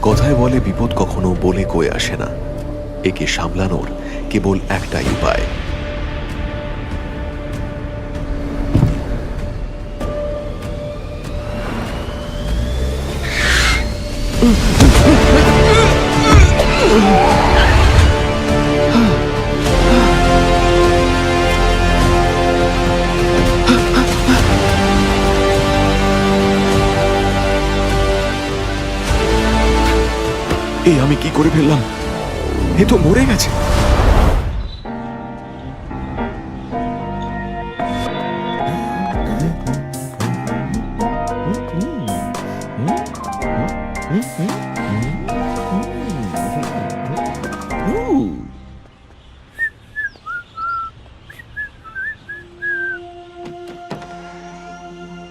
কথায় বলে বিপদ কখনো বলে কয়ে আসে না, একে সামলানোর কেবল একটাই উপায়। এই আমি কি করে ফেললাম? এ তো মরে গেছে।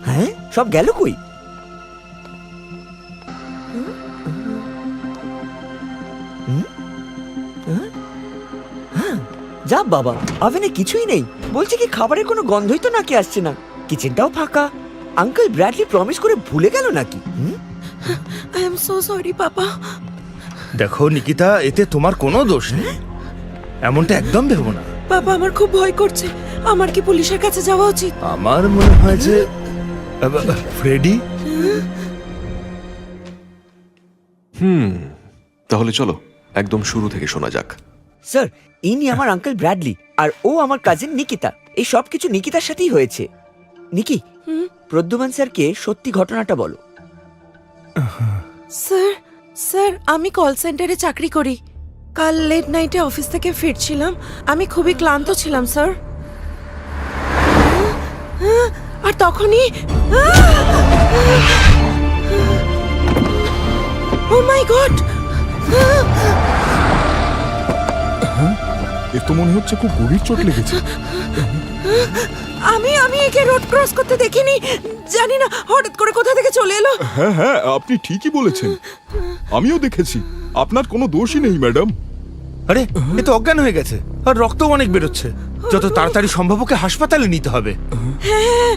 হ্যাঁ, সব গেল কই? যা বাবা, ওভেনে কিছুই নেই। বলছে কি খাবারের কোনো গন্ধই তো নাকি আসছে না। কিচেনটাও ফাঁকা। আঙ্কেল ব্র্যাডলি প্রমিস করে ভুলে গেল নাকি? আই এম সো সরি পাপা। দেখো নিকিতা, এতে তোমার কোনো দোষ নেই, এমনটা একদম ভেবো না। বাবা আমার খুব ভয় করছে। আমার কি পুলিশের কাছে যাওয়া উচিত? আমার মনে হয় যে ফ্রেডি। তাহলে চলো একদম শুরু থেকে শোনা যাক। স্যার, ইনি আমার আঙ্কেল ব্র্যাডলি আর ও আমার কাজিন নিকিতা। এই সব কিছু নিকিতার সাথেই হয়েছে। নিকি, প্রদ্যুমান স্যারকে সত্যি ঘটনাটা বলো। স্যার স্যার আমি কল সেন্টারে চাকরি করি। কাল লেট নাইটে অফিস থেকে ফিরছিলাম। আমি খুবই ক্লান্ত ছিলাম স্যার। আর তখনই ও মাই গড! এ তো মনে হচ্ছে খুব গভীর চোট লেগেছে। আমি একে রোড ক্রস করতে দেখিনি। জানি না হঠাৎ করে কোথা থেকে চলে এলো। হ্যাঁ হ্যাঁ, আপনি ঠিকই বলেছেন, আমিও দেখেছি। আপনার কোনো দোষই নেই ম্যাডাম। আরে, এ তো অজ্ঞান হয়ে গেছে আর রক্তও অনেক বেরোচ্ছে। যত তাড়াতাড়ি সম্ভব ওকে হাসপাতালে নিতে হবে। হ্যাঁ,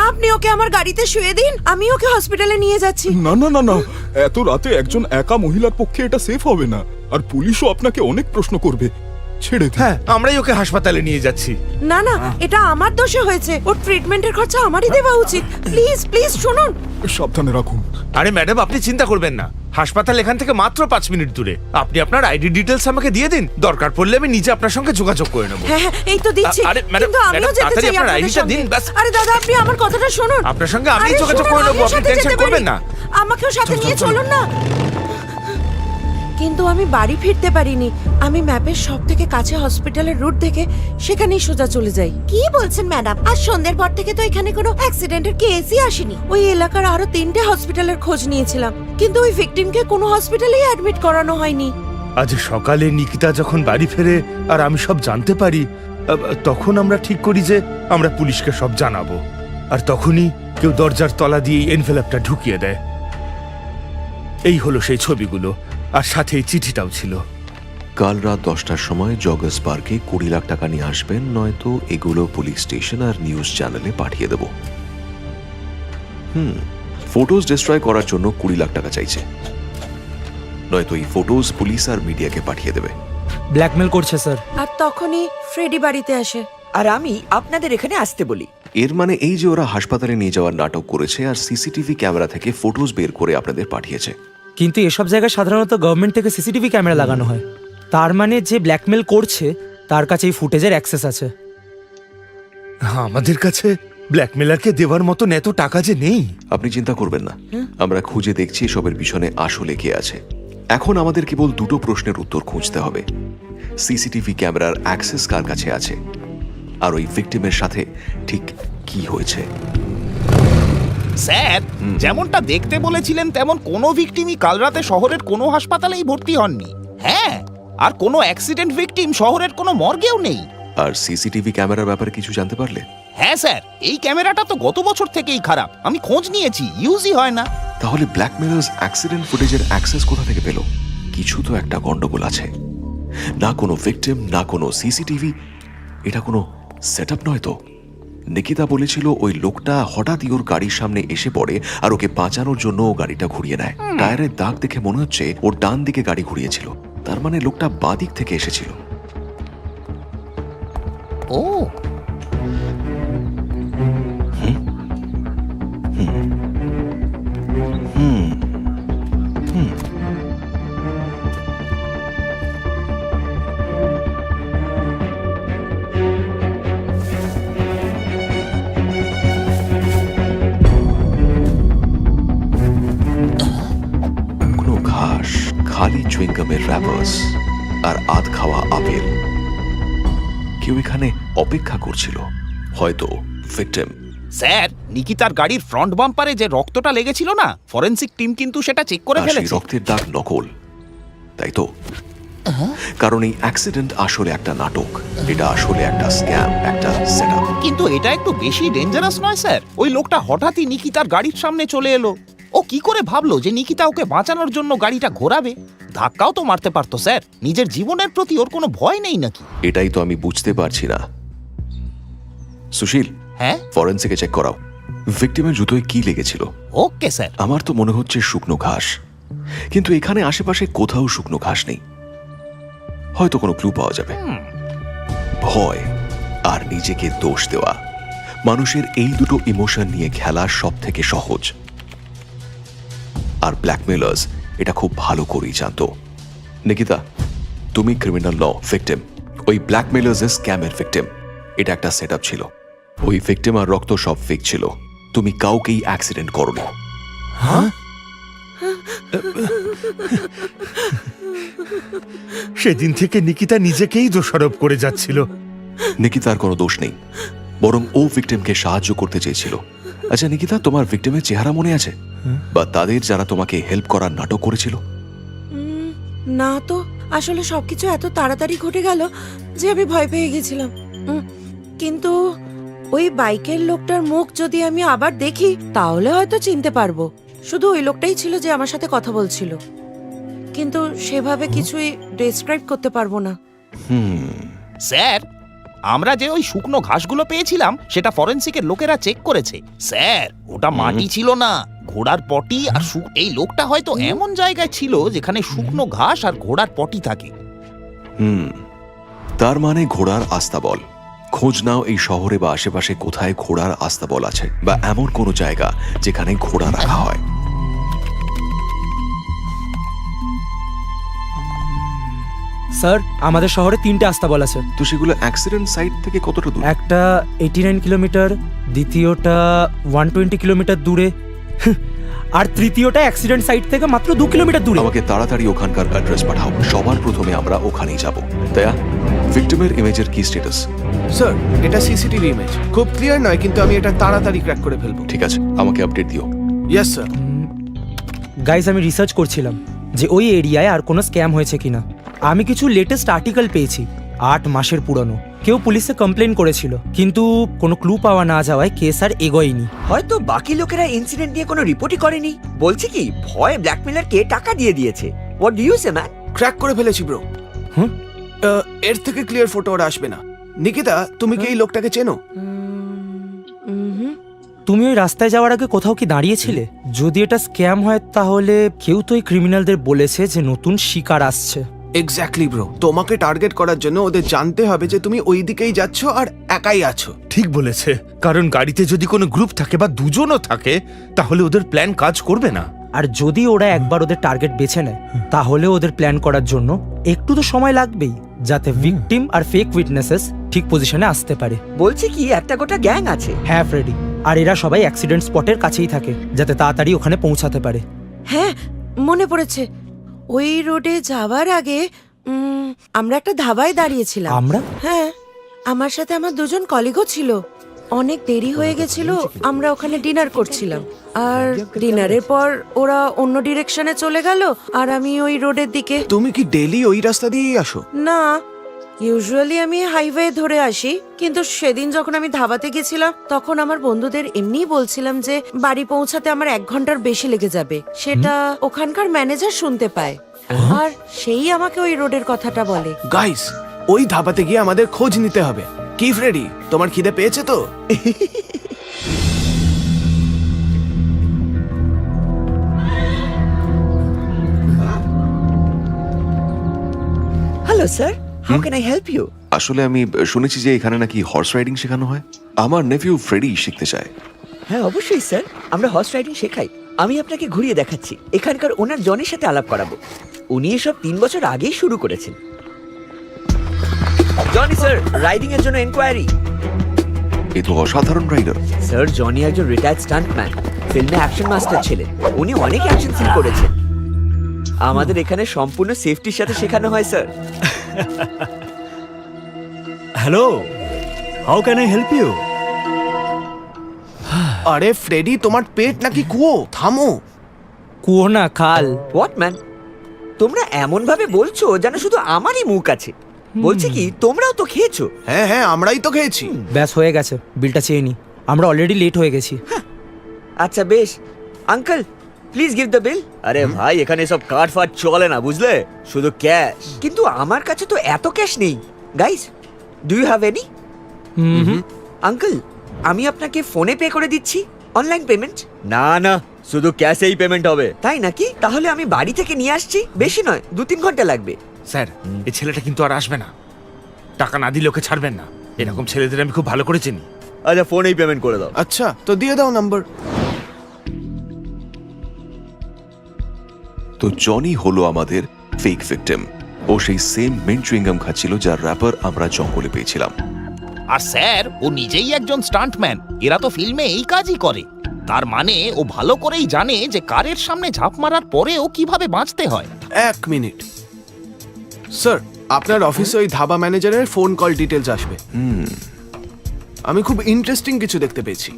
আপনি ওকে আমার গাড়িতে শুয়ে দিন, আমি ওকে হসপিটালে নিয়ে যাচ্ছি। না না না না, এত রাতে একজন একা মহিলার পক্ষে এটা সেফ হবে না। আর পুলিশও আপনাকে অনেক প্রশ্ন করবে। ছেড়ে দিন। হ্যাঁ, আমরাই ওকে হাসপাতালে নিয়ে যাচ্ছি। না না, এটা আমার দোষে হয়েছে। ওর ট্রিটমেন্টের খরচা আমারই দেওয়া উচিত। প্লিজ প্লিজ শুনুন। সাবধানে রাখুন। আরে ম্যাডাম, আপনি চিন্তা করবেন না, হাসপাতাল এখান থেকে মাত্র 5 মিনিট দূরে। আপনি আপনার আইডি ডিটেলস আমাকে দিয়ে দিন, দরকার পড়লে আমি নিজে আপনার সঙ্গে যোগাযোগ করে নেব। হ্যাঁ হ্যাঁ, এই তো দিচ্ছি। আরে ম্যাডাম, কিন্তু আমিও যেতে তাড়াতাড়ি চাই আপনার আপনাদের আইডিটা দিন সঙ্গে। ব্যাস। আরে দাদা, আপনি আমার কথাটা শুনুন। আপনার সঙ্গে আমি আরে যোগাযোগ শুনুন, করে নেব, আমিও আপনি সাথে টেনশন যেতে করবেন পারি। না। আমাকেও সাথে চল, নিয়ে চল, চল। চলুন না। কিন্তু আমি বাড়ি ফিরতে পারিনি। আমি ম্যাপের সব থেকে কাছে হসপিটালের রুট দেখে সেখানেই সোজা চলে যাই। কি বলছেন ম্যাডাম? আজ সন্ধ্যের পর থেকে তো এখানে কোনো অ্যাক্সিডেন্টের কেসই আসেনি। ওই এলাকার আরো 3টে হসপিটালের খোঁজ নিয়েছিলাম, কিন্তু ওই ভিকটিমকে কোনো হসপিটালেই অ্যাডমিট করানো হয়নি। আজ সকালে নিকিতা যখন বাড়ি ফেরে আর আমি সব জানতে পারি, তখন আমরা ঠিক করি যে আমরা পুলিশকে সব জানাবো। আর তখনই কেউ দরজার তলা দিয়ে এনভেলপটা ঢুকিয়ে দেয়। এই হলো সেই ছবিগুলো, আর সাথে এই চিঠিটাও ছিল। কাল রাত 10টার সময় জগার্স পার্কে 20 লাখ টাকা নিয়ে আসবেন, নয়তো এগুলো পুলিশ স্টেশন আর নিউজ চ্যানেলে পাঠিয়ে দেব। ফটোজ ডিস্ট্রয় করার জন্য 20 লাখ টাকা চাইছে, নয়তো এই ফটোজ পুলিশ আর মিডিয়াকে পাঠিয়ে দেবে। ব্ল্যাকমেল করছে স্যার। আর তখনই ফ্রেডি বাড়িতে আসে। আর আমি আপনাদের এখানে আসতে বলি। এর মানে এই যে ওরা হাসপাতালে নিয়ে যাওয়ার নাটক করেছে আর সিসিটিভি ক্যামেরা থেকে ফটোজ বের করে আপনাদের পাঠিয়েছে। কিন্তু এসব জায়গায় সাধারণত গভর্নমেন্ট থেকে সিসিটিভি ক্যামেরা লাগানো হয়। তার মানে যে ব্ল্যাকমেল করছে তার কাছে এই ফুটেজের অ্যাক্সেস আছে। আমাদের কাছে ব্ল্যাকমেলারকে দেওয়ার মতো এত টাকা যে নেই। আপনি চিন্তা করবেন না, আমরা খুঁজে দেখছি এসবের পিছনে আসলে কে আছে। এখন আমাদের কেবল 2টো প্রশ্নের উত্তর খুঁজতে হবে। সিসিটিভি ক্যামেরার অ্যাক্সেস কার কাছে আছে, আর ওই ভিকটিমের সাথে ঠিক কি হয়েছে। স্যার, যেমনটা দেখতে বলেছিলেন তেমন কোনো ভিকটিমই কাল রাতে শহরের কোনো হাসপাতালেই ভর্তি হননি। হ্যাঁ, আর কোনো অ্যাক্সিডেন্ট ভিকটিম শহরের কোনো মর্গেও নেই। আর সিসিটিভি ক্যামেরার ব্যাপারে কিছু জানতে পারলে? হ্যাঁ স্যার, এই ক্যামেরাটা তো গত বছর থেকেই খারাপ। আমি খোঁজ নিয়েছি, ইউজই হয় না। তাহলে ব্ল্যাকমেলার্স অ্যাক্সিডেন্ট ফুটেজের অ্যাক্সেস কোথা থেকে পেল? কিছু তো একটা গন্ডগোল আছে। না কোনো ভিকটিম, না কোনো সিসিটিভি। এটা কোনো সেটআপ নয় তো? নিকিতা বলেছিল ওই লোকটা হঠাৎই ওর গাড়ির সামনে এসে পড়ে আর ওকে বাঁচানোর জন্য ও গাড়িটা ঘুরিয়ে নেয়। টায়ারের দাগ দেখে মনে হচ্ছে ওর ডান দিকে গাড়ি ঘুরিয়েছিল, তার মানে লোকটা বাঁ দিক থেকে এসেছিল। ও কোনো ঘাস, খালি চুইংগামের র্যাপার্স আর আধ খাওয়া আপেল। কেউ এখানে অপেক্ষা করছিল, হয়তো ভিকটিম। স্যার, নিকিতার গাড়ির ফ্রন্ট বাম্পারে যে রক্তটা লেগেছিল না, ফরেনসিক টিম কিন্তু সেটা চেক করে আর সেই ফেলেছে। রক্তের দাগ নকল, তাই তো? কারণ এই অ্যাক্সিডেন্ট আসলে একটা নাটক, এটা আসলে একটা স্ক্যাম, একটা সেটআপ। কিন্তু এটা একটু বেশি ডেঞ্জারাস নয় স্যার? ওই লোকটা হঠাৎই নিকিতার গাড়ির সামনে চলে এলো। ও কি করে ভাবলো যে নিকিতা ওকে বাঁচানোর জন্য গাড়িটা ঘোরাবে? ধাক্কাও তো মারতে পারতো স্যার। নিজের জীবনের প্রতি ওর কোনো ভয় নেই নাকি? এটাই তো আমি বুঝতে পারছি না। সুশীল, হ্যাঁ, ফরেন্সিকে চেক করাও। ভিকটিমের জুতোয় কি লেগেছিল? Okay sir. আমার তো মনে হচ্ছে শুকনো ঘাস, কিন্তু এখানে আশেপাশে কোথাও শুকনো ঘাস নেই। হয়তো কোনো ক্লু পাওয়া যাবে। ভয় আর নিজেকে দোষ দেওয়া, মানুষের এই দুটো ইমোশন নিয়ে খেলা সব থেকে সহজ। আর ব্ল্যাকমেলার্স এটা খুব ভালো করেই জানতো। নিকিতা, তুমি ক্রিমিনাল ন ভিকটিম, ওই ব্ল্যাকমেলার্স এর স্ক্যামের ভিকটিম। এটা একটা সেটআপ ছিল। ওই ভিকটিম আর রক্ত সব ফেক ছিল। তুমি কাউকেই অ্যাক্সিডেন্ট করোনি। সেদিন থেকে নিকিতা নিজেকেই দোষারোপ করে যাচ্ছিল। নিকিতার কোনো দোষ নেই, বরং ও ভিকটিমকে সাহায্য করতে চেয়েছিল। আচ্ছা নিকিতা, তোমার ভিকটিমের চেহারা মনে আছে? বা তাদের যারা তোমাকে হেল্প করার নাটক করেছিল? না তো, আসলে সবকিছু এত তাড়াতাড়ি ঘটে গেল যে আমি ভয় পেয়ে গেছিলাম। কিন্তু ওই বাইকের লোকটার মুখ যদি আমি আবার দেখি তাহলে হয়তো চিনতে পারবো। শুধু ওই লোকটাই ছিল যে আমার সাথে কথা বলছিল, কিন্তু সেভাবে কিছুই ডেসক্রাইব করতে পারবো না। স্যার, আমরা যে ওই শুকনো ঘাসগুলো পেয়েছিলাম সেটা ফরেনসিকের লোকেরা চেক করেছে। স্যার, ওটা মাটি ছিল না, ঘোড়ার পটি। আর এই লোকটা হয়তো এমন জায়গায় ছিল যেখানে শুকনো ঘাস আর ঘোড়ার পটি থাকে। তার মানে ঘোড়ার আস্তাবল। খোঁজ নাও এই শহরে বা আশেপাশে কোথায় ঘোড়ার আস্তাবল আছে, বা এমন কোনো জায়গা যেখানে ঘোড়া রাখা হয়। স্যার, আমাদের শহরে 3টে আস্তাবল আছে। তো সেগুলো অ্যাক্সিডেন্ট সাইট থেকে কতটা দূর? একটা 89 কিলোমিটার, দ্বিতীয়টা 120 কিলোমিটার দূরে, আর তৃতীয়টা অ্যাক্সিডেন্ট সাইট থেকে মাত্র 2 কিলোমিটার দূরে। আমাকে তাড়াতাড়ি ওখানকার অ্যাড্রেস পাঠাও। সবার প্রথমে আমরা ওখানেই যাব। তাই ভিকটিমের ইমেজের কি স্ট্যাটাস? স্যার, এটা সিসিটিভি ইমেজ। খুব ক্লিয়ার নয়, কিন্তু আমি এটা তাড়াতাড়ি ক্র্যাক করে ফেলবো। ঠিক আছে, আমাকে আপডেট দিও। Yes sir. গাইস, আমি রিসার্চ করছিলাম যে ওই এরিয়ায় আর কোনো স্ক্যাম হয়েছে কিনা। আমি কিছু লেটেস্ট আর্টিকেল পেয়েছি, 8 মাসের পুরনো। কেউ পুলিশে কমপ্লেন করেছিল, কিন্তু কোনো ক্লু পাওয়া না যাওয়ায় কেস আর এগোয়নি। হয়তো বাকি লোকেরা ইনসিডেন্ট নিয়ে কোনো রিপোর্টই করেনি। বলছে কি ভয় ব্ল্যাকমেলারকে টাকা দিয়ে দিয়েছে। What do you say man? Crack করে ফেলেছি ব্রো। হুম? এর থেকে ক্লিয়ার ফটো আর আসবে না। নিকিতা, তুমি কি এই লোকটাকে চেনো? তুমি ওই রাস্তায় যাওয়ার আগে কোথাও কি দাঁড়িয়েছিলে? যদি এটা স্ক্যাম হয় তাহলে কেউ তো এই ক্রিমিনালদের বলেছে যে নতুন শিকার আসছে। এক্স্যাক্টলি ব্রো, তোমাকে টার্গেট করার জন্য ওদের জানতে হবে যে তুমি ওই দিকেই যাচ্ছ আর একাই আছো। ঠিক বলেছে, কারণ গাড়িতে যদি কোনো গ্রুপ থাকে বা দুজনও থাকে তাহলে ওদের প্ল্যান কাজ করবে না। আর যদি ওরা একবার ওদের টার্গেট বেছে নেয় তাহলে ওদের প্ল্যান করার জন্য একটু তো সময় লাগবেই, যাতে ভিকটিম আর ফেক উইটনেসেস ঠিক পজিশনে আসতে পারে। বলছে কি একটা গোটা গ্যাং আছে। হ্যাঁ ফ্রেডি, আর এরা সবাই অ্যাক্সিডেন্ট স্পটের কাছেই থাকে, যাতে তাড়াতাড়ি ওখানে পৌঁছাতে পারে। হ্যাঁ, মনে পড়েছে। ওই রোডে যাওয়ার আগে আমরা একটা ধাবায় দাঁড়িয়েছিলাম। আমরা? হ্যাঁ, আমার সাথে আমার 2জন কলিগও ছিল। অনেক দেরি হয়ে গেছিল, আমরা ওখানে ডিনার করছিলাম। আর ডিনারের পর ওরা অন্য ডিরেকশনে চলে গেল আর আমি ওই রোডের দিকে। তুমি কি ডেলি ওই রাস্তা দিয়েই আসো? না, ইউজুয়ালি আমি হাইওয়ে ধরে আসি, কিন্তু সেদিন যখন আমি ধাবাতে গেছিলাম তখন আমার বন্ধুদের এমনিই বলছিলাম যে বাড়ি পৌঁছাতে আমার 1 ঘন্টার বেশি লেগে যাবে। সেটা ওখানকার ম্যানেজার শুনতে পায়, আর সেই আমাকে ওই রোডের কথাটা বলে। গাইস, ওই ধাবাতে গিয়ে আমাদের খোঁজ নিতে হবে। কি ফ্রেডি, তোমার খিদে পেয়েছে তো? Hello sir, how can I help you? আসলে আমি শুনেছি যে এখানে নাকি হর্স রাইডিং শেখানো হয়। আমার নেফিউ ফ্রেডি শিখতে চায়। হ্যাঁ অবশ্যই স্যার, আমরা হর্স রাইডিং শেখাই। আমি আপনাকে ঘুরিয়ে দেখাচ্ছি। এখানকার ওনার জনের সাথে আলাপ করাবো। উনি এসব 3 বছর আগেই শুরু করেছেন। জনি স্যার, রাইডিং এর জন্য এনকোয়ারি। এ তো অসাধারণ রাইডার। স্যার, জনি একজন রিটায়ার্ড স্টান্টম্যান, ফিল্মে অ্যাকশন মাস্টার ছিলেন। উনি অনেক অ্যাকশন সিন করেছেন। আমাদের এখানে সম্পূর্ণ সেফটির সাথে শেখানো হয় sir. Hello, how can I help you? আরে ফ্রেডি, তোমার পেট নাকি কুয়ো? থামো। কুয়ো না, খাল। হোয়াট ম্যান, তোমরা এমন ভাবে বলছো যেন শুধু আমারই মুখ আছে। বলছি কি, তোমরাও তো খেয়েছো। হ্যাঁ হ্যাঁ, আমরাই তো খেয়েছি। ব্যাস হয়ে গেছে, বিলটা চেয়ে নি। আমরা অলরেডি লেট হয়ে গেছি। আচ্ছা বেশ, আঙ্কেল প্লিজ গিভ দ্য বিল। আরে ভাই, এখানে সব কার্ড ফাট চলে না, বুঝলে, শুধু ক্যাশ। কিন্তু আমার কাছে তো এত ক্যাশ নেই। Guys, do you have any? Uncle, আমি আপনাকে ফোনে পে করে দিচ্ছি, অনলাইন পেমেন্ট। না না, শুধু ক্যাশেই পেমেন্ট হবে। তাই নাকি? তাহলে আমি বাড়ি থেকে নিয়ে আসছি, বেশি নয়, 2-3 ঘন্টা লাগবে। স্যার, এই ছেলেটা কিন্তু আর আসবে না। টাকা না দিলে ওকে ছাড়বেন না। এরকম ছেলেদের আমি খুব ভালো করে চিনি। আচ্ছা, ফোনেই পেমেন্ট করে দাও। আচ্ছা, তো দিয়ে দাও নাম্বার। তো জনি হলো আমাদের ফেক ভিকটিম। ও সেই সেম মিন্ট চুইংগাম খাচ্ছিল যার র্যাপার আমরা জঙ্গলে পেয়েছিলাম। আর স্যার, ও নিজেই একজন স্টান্টম্যান। এরা তো ফিল্মে এই কাজই করে। তার মানে ও ভালো করেই জানে যে কারের সামনে ঝাঁপ মারার পরেও কিভাবে বাঁচতে হয়। 1 মিনিট স্যার, আপনার অফিসে ওই ধাবা ম্যানেজারের ফোন কল ডিটেলস আসবে। আমি খুব ইন্টারেস্টিং কিছু দেখতে পেয়েছি।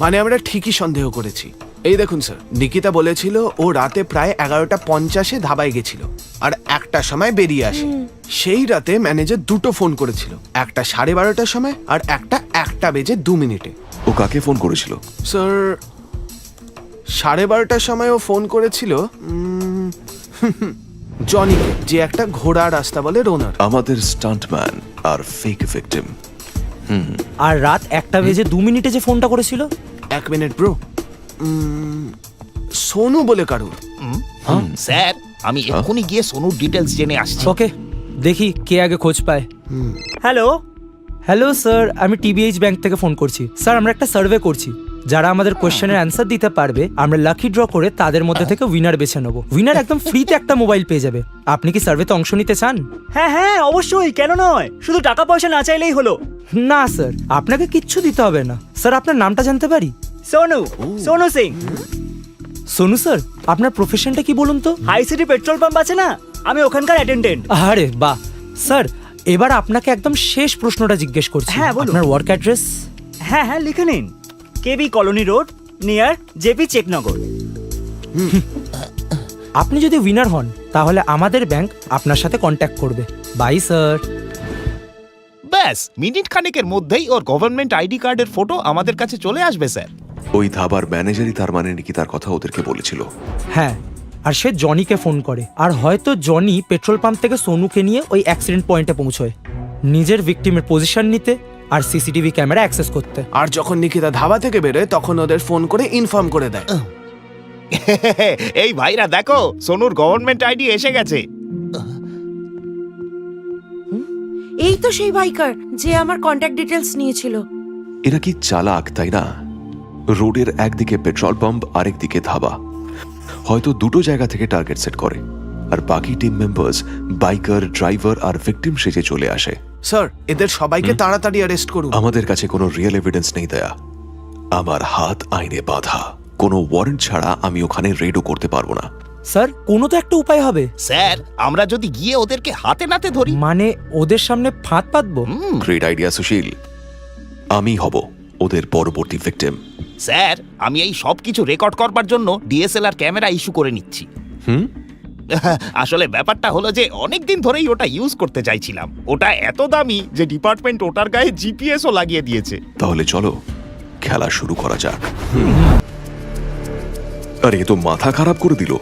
মানে আমরা ঠিকই সন্দেহ করেছি। এই দেখুন স্যার, নিকিতা বলেছিল ও রাতে প্রায় 11:50 ধাবায় গেছিল আর 1টার সময় বেরিয়ে আসে। সেই রাতে ম্যানেজার 2টো ফোন করেছিল, একটা 12:30টার সময় আর একটা 1:02 ও কাকে ফোন করেছিল? স্যার, 12:30টার সময় ও ফোন করেছিল জনিকে, যে একটা ঘোড়া রাস্তা বলে রোনার। আমাদের স্টান্টম্যান আর ফেক ভিকটিম। আর রাত 1:02 যে ফোনটা করেছিল? 1 মিনিট ব্রো, সোনু বলে কারুর। স্যার, আমি এক্ষুনি গিয়ে সোনুর ডিটেলস জেনে আসছি। ওকে, দেখি কে আগে খোঁজ পায়। হ্যালো, হ্যালো স্যার, আমি টিবিএইচ ব্যাংক থেকে ফোন করছি। স্যার, আমরা একটা সার্ভে করছি। যারা আমাদের কোশ্চেনের অ্যান্সার দিতে পারবে আমরা লাকি ড্র করে তাদের মধ্যে থেকে উইনার বেছে নেবো। উইনার একদম ফ্রিতে একটা মোবাইল পেয়ে যাবে। আপনি কি সার্ভেতে অংশ নিতে চান? হ্যাঁ হ্যাঁ অবশ্যই, কেন নয়। শুধু টাকা পয়সা না চাইলেই হলো। না স্যার, আপনাকে কিচ্ছু দিতে হবে না। স্যার, আপনার নামটা জানতে পারি? সোনু, সোনু সিং। সোনু স্যার, আপনার প্রফেশনটা কি বলুন তো? হাই সিটি পেট্রোল পাম্প আছে না, আমি ওখানকার অ্যাটেন্ডেন্ট। আরে বাহ। স্যার, এবার আপনাকে একদম শেষ প্রশ্নটা জিজ্ঞেস করছি। হ্যাঁ, বলুন। আপনার ওয়ার্ক অ্যাড্রেস? হ্যাঁ হ্যাঁ, লিখে নিন। কেবি কলোনি রোড, নিয়ার জেপি চেকনগর। আপনি যদি উইনার হন তাহলে আমাদের ব্যাংক আপনার সাথে কন্ট্যাক্ট করবে। By sir. ব্যাস মিনিট খানেকের মধ্যেই ওর গভর্নমেন্ট আইডি কার্ডের ফটো আমাদের কাছে চলে আসবে স্যার। ওই ধাবার ম্যানেজারই তার মানে নিকিতার কথা ওদেরকে বলেছিল। হ্যাঁ, আর সে জনিকে ফোন করে। আর হয়তো জনি পেট্রোল পাম্প থেকে সোনুকে নিয়ে ওই অ্যাক্সিডেন্ট পয়েন্টে পৌঁছয়, নিজের ভিকটিমের পজিশন নিতে আর সিসিটিভি ক্যামেরা অ্যাক্সেস করতে। আর যখন নিকিতা ধাবা থেকে বেরোয় তখন ওদের ফোন করে ইনফর্ম করে দেয়। এই ভাইরা দেখো, সোনুর গভর্নমেন্ট আইডি এসে গেছে। এই তো সেই বাইকার যে আমার কন্ট্যাক্ট ডিটেলস নিয়েছিল। এরা কি চালাক, তাই না? রোডের একদিকে পেট্রোল পাম্প, আরেকদিকে ধাবা। হয়তো দুটো জায়গা থেকে টার্গেট সেট করে আর বাকি টিম মেম্বার্স বাইকার, ড্রাইভার আর ভিকটিম সেজে চলে আসে। স্যার, এদের সবাইকে তাড়াতাড়ি অ্যারেস্ট করুন। আমাদের কাছে কোনো রিয়েল এভিডেন্স নেই দয়া। আমার হাত আইনে বাঁধা। কোনো ওয়ারেন্ট ছাড়া আমি ওখানে রেডও করতে পারবো না। স্যার, কোনো তো একটা উপায় হবে। স্যার, আমরা যদি গিয়ে ওদেরকে হাতে নাতে ধরি, মানে ওদের সামনে ফাঁদ পাতবো? গ্রেট আইডিয়া সুশীল। আমি হব ওদের পরবর্তী ভিকটিম। স্যার, আমি এই সব কিছু রেকর্ড করবার জন্য ডিএসএলআর ক্যামেরা ইস্যু করে নিচ্ছি। আসলে ব্যাপারটা হলো যে অনেকদিন ধরেই ওটা ইউজ করতে চাইছিলাম। ওটা এত দামি যে ডিপার্টমেন্ট ওটার গায়ে জিপিএসও লাগিয়ে দিয়েছে। তাহলে চলো খেলা শুরু করা যাক। আরে এ তো মাথা খারাপ করে দিল।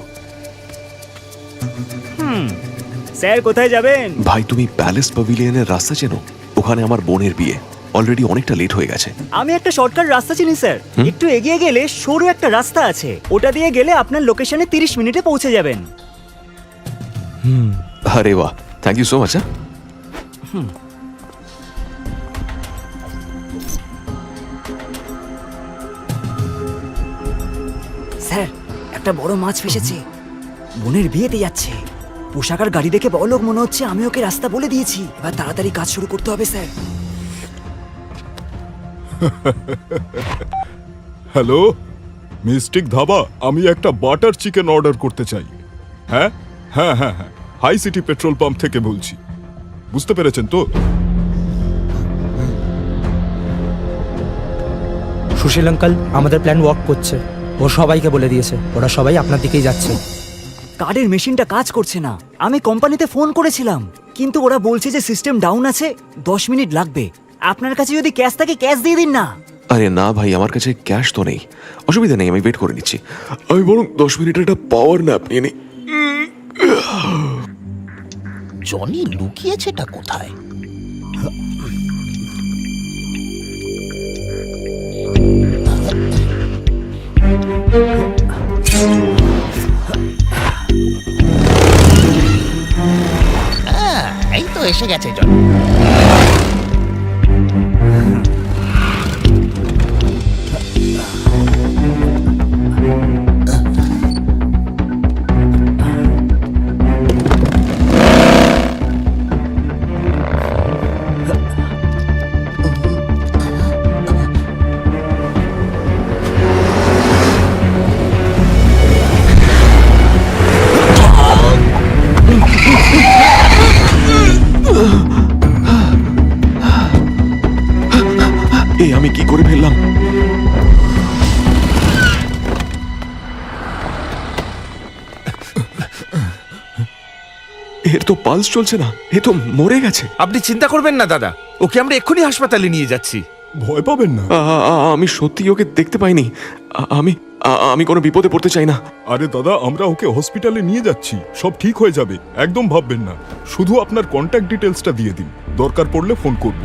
স্যার, কোথায় যাবেন? ভাই, তুমি প্যালেস প্যাভিলিয়নের রাস্তা চেনো? ওখানে আমার বোনের বিয়ে, অলরেডি অনেকটা লেট হয়ে গেছে। আমি একটা শর্টকাট রাস্তা চিনি স্যার, একটু এগিয়ে গেলে সরু একটা রাস্তা আছে, ওটা দিয়ে গেলে আপনার লোকেশনে 30 মিনিটে পৌঁছে যাবেন। আরে বাহ, thank you so much. Sir, একটা বড় মাছ ফেসেছে, বোনের বিয়েতে যাচ্ছে। পোশাক আর গাড়ি দেখে বড়লোক মনে হচ্ছে, আমি ওকে রাস্তা বলে দিয়েছি। এবার তাড়াতাড়ি কাজ শুরু করতে হবে স্যার। হ্যালো মিস্টিক ধাবা, আমি একটা বাটার চিকেন অর্ডার করতে চাই। হ্যাঁ হ্যাঁ হ্যাঁ হ্যাঁ, হাই সিটি পেট্রোল পাম্প থেকে বলছি। বুঝতে পেরেছেন তো? সুশীল আঙ্কাল, আমাদের প্ল্যান ওয়ার্ক করছে। ও সবাইকে বলে দিয়েছে, ওরা সবাই আপনার দিকেই যাচ্ছে। কার্ডের মেশিনটা কাজ করছে না। আমি কোম্পানিতে ফোন করেছিলাম, কিন্তু ওরা বলছে যে সিস্টেম ডাউন আছে, 10 মিনিট লাগবে। আপনার কাছে যদি ক্যাশ থাকে ক্যাশ দিয়ে দিন না। আরে না ভাই, আমার কাছে ক্যাশ তো নেই। অসুবিধা নেই, আমি ওয়েট করে নিচ্ছি। আমি বরং 10 মিনিটের একটা পাওয়ার ন্যাপ নিয়ে নিই। জনি লুকিয়েছেটা কোথায়? এই তো এসে গেছে জন। এই আমি কি করে ফেললাম? এর তো পালস চলছে না, এ তো মরে গেছে। আপনি চিন্তা করবেন না দাদা, ওকে আমরা এক্ষুনি হাসপাতালে নিয়ে যাচ্ছি। ভয় পাবেন না। আমি সত্যি ওকে দেখতে পাইনি। আমি কোনো বিপদে পড়তে চাই না। আরে দাদা, আমরা ওকে হসপিটালে নিয়ে যাচ্ছি, সব ঠিক হয়ে যাবে, একদম ভাববেন না। শুধু আপনার কন্ট্যাক্ট ডিটেলসটা দিয়ে দিন, দরকার পড়লে ফোন করব।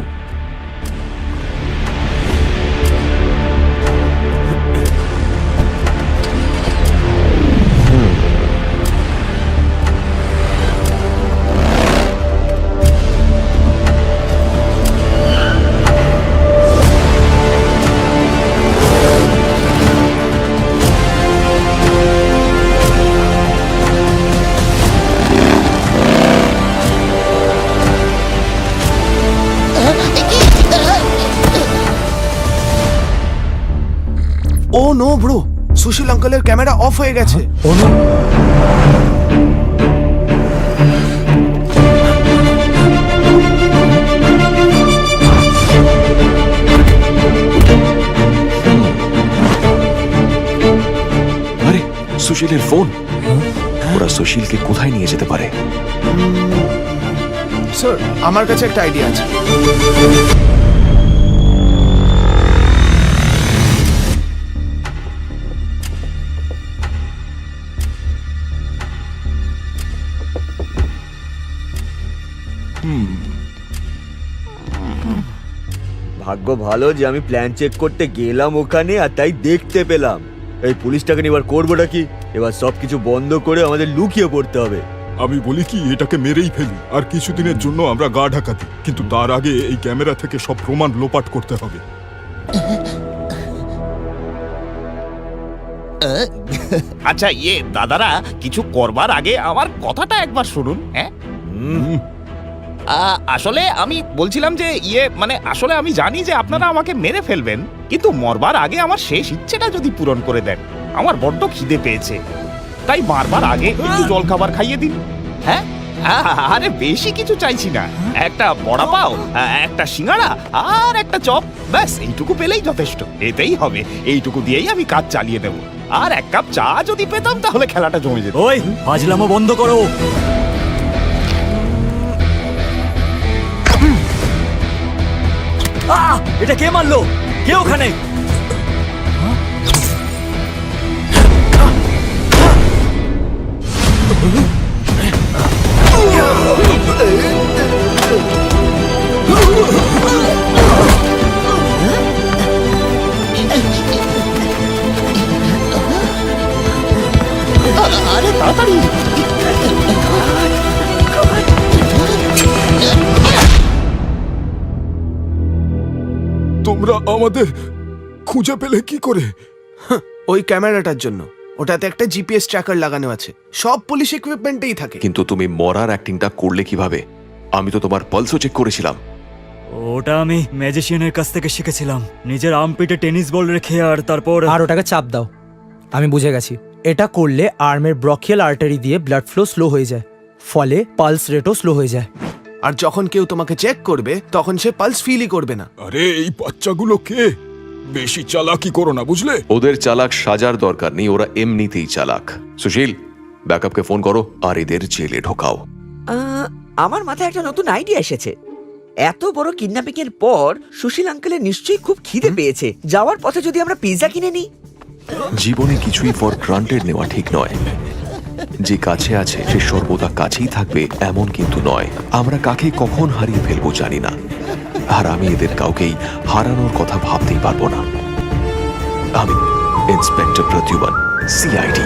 ও নো ব্রো, সুশীল আঙ্কেলের ক্যামেরা অফ হয়ে গেছে। আরে সুশীলের ফোন। ওরা সুশীলকে কোথায় নিয়ে যেতে পারে? স্যার, আমার কাছে একটা আইডিয়া আছে। ভাগ্য ভালো যে আমি প্ল্যান চেক করতে গেলাম ওখানে, আর তাই দেখতে পেলাম। এই পুলিশটাকে নিয়ে এবার করবোটা কি? এবার সবকিছু বন্ধ করে আমাদের লুকিয়ে পড়তে হবে। আমি বলি কি, এটাকে মেরেই ফেলি, আর কিছুদিনের জন্য আমরা গা ঢাকা দিই। কিন্তু তার আগে এই ক্যামেরা থেকে সব প্রমাণ লোপাট করতে হবে। আচ্ছা দাদারা, কিছু করবার আগে আমার কথাটা একবার শুনুন। হ্যাঁ, আসলে আমি বলছিলাম যে মানে আসলে আমি জানি যে আপনারা আমাকে মেরে ফেলবেন, কিন্তু মরবার আগে আমার শেষ ইচ্ছেটা যদি পূরণ করে দেন। আমার বড্ড খিদে পেয়েছে, তাই মারবার আগে একটু জল খাবার খাইয়ে দিন। হ্যাঁ, আরে বেশি কিছু চাইছি না, একটা বড়া পাও, একটা সিঙ্গাড়া আর একটা চপ, ব্যাস এইটুকু পেলেই যথেষ্ট। এতেই হবে, এইটুকু দিয়েই আমি কাজ চালিয়ে দেব। আর এক কাপ চা যদি পেতাম তাহলে খেলাটা জমে যেত। ওই ফাজলামো বন্ধ করো। এটা কে মারলো? কে ওখানে? Oh! তোমরা আমাদের খুঁজে পেলে কি করে? ওই ক্যামেরাটার জন্য। ওটাতে একটা জিপিএস ট্র্যাকার লাগানো আছে, সব পুলিশ ইকুইপমেন্টেই থাকে। কিন্তু তুমি মরার অ্যাক্টিংটা করলে কিভাবে? আমি তো তোমার পালসও চেক করেছিলাম। ওটা আমি ম্যাজিশিয়ানের কাছ থেকে শিখেছিলাম, নিজের আর্মপিটে টেনিস বল রেখে আর তারপর আর ওটাকে চাপ দাও। আমি বুঝে গেছি, এটা করলে আর্মের ব্রকিয়াল আর্টারি দিয়ে ব্লাড ফ্লো স্লো হয়ে যায়, ফলে পালস রেটও স্লো হয়ে যায়। আর যখন কেউ তোমাকে চেক করবে তখন সে পালস ফিলই করবে না। আরে এই বাচ্চাগুলো কে? বেশি চালাকি করো না, বুঝলে? ওদের চালাক সাজার দরকার নেই, ওরা এমনিতেই চালাক। সুশীল, ব্যাকআপকে ফোন করো আর এদের জেলে ঢোকাও। আমার মাথায় একটা নতুন আইডিয়া এসেছে। এত বড় কিডন্যাপিং এর পর সুশীল আঙ্কেলের নিশ্চয়ই খুব খিদে পেয়েছে। যাওয়ার পথে যদি আমরা পিৎজা কিনে নিই। জীবনে কিছুই ফর গ্রান্টেড নেওয়া ঠিক নয়। যে কাছে আছে সে সর্বদা কাছেই থাকবে এমন কিন্তু নয়। আমরা কাকে কখন হারিয়ে ফেলবো জানি না, আর আমি এদের কাউকেই হারানোর কথা ভাবতেই পারবো না। আমি ইন্সপেক্টর প্রদ্যুমন, সিআইডি।